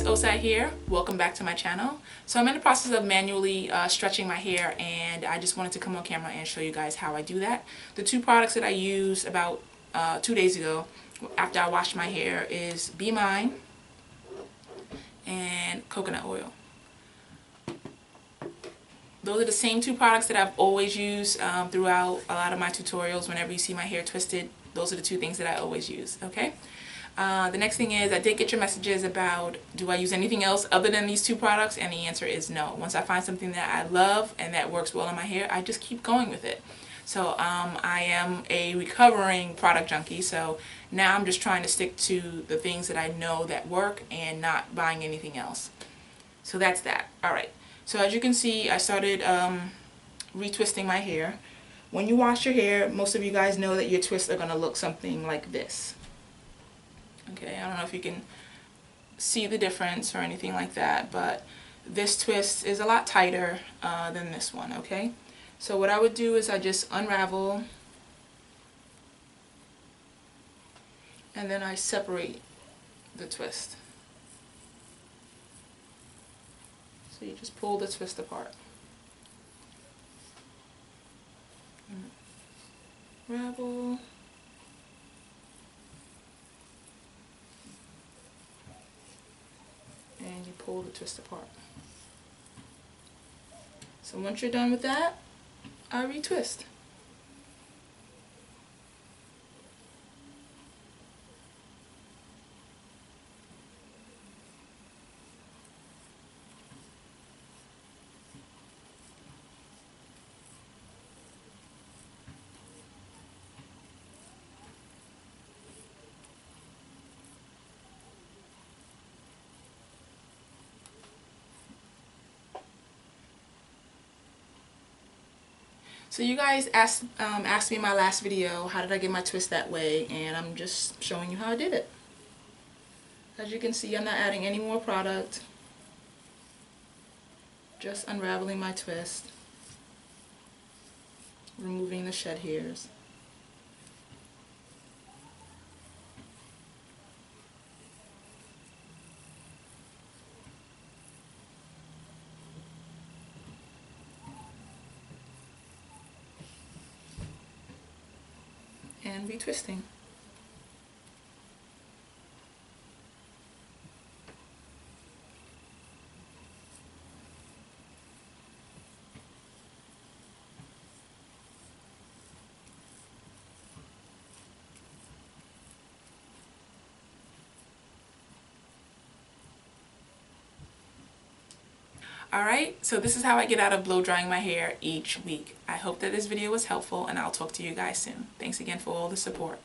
Osa here. Welcome back to my channel. So I'm in the process of manually stretching my hair, and I just wanted to come on camera and show you guys how I do that. The two products that I used about 2 days ago after I washed my hair is Be Mine and coconut oil. Those are the same two products that I've always used throughout a lot of my tutorials. Whenever you see my hair twisted, those are the two things that I always use, okay? The next thing is, I did get your messages about, do I use anything else other than these two products? And the answer is no. Once I find something that I love and that works well in my hair, I just keep going with it. So I am a recovering product junkie, so now I'm just trying to stick to the things that I know that work and not buying anything else. So that's that. Alright, so as you can see, I started retwisting my hair. When you wash your hair, most of you guys know that your twists are going to look something like this. Okay, I don't know if you can see the difference or anything like that, but this twist is a lot tighter than this one, okay? So what I would do is I just unravel and then I separate the twist. So you just pull the twist apart. Unravel. And you pull the twist apart. So once you're done with that, I retwist. So you guys asked me in my last video, how did I get my twist that way, and I'm just showing you how I did it. As you can see, I'm not adding any more product, just unraveling my twist, removing the shed hairs. And retwisting. Alright, so this is how I get out of blow drying my hair each week. I hope that this video was helpful, and I'll talk to you guys soon. Thanks again for all the support.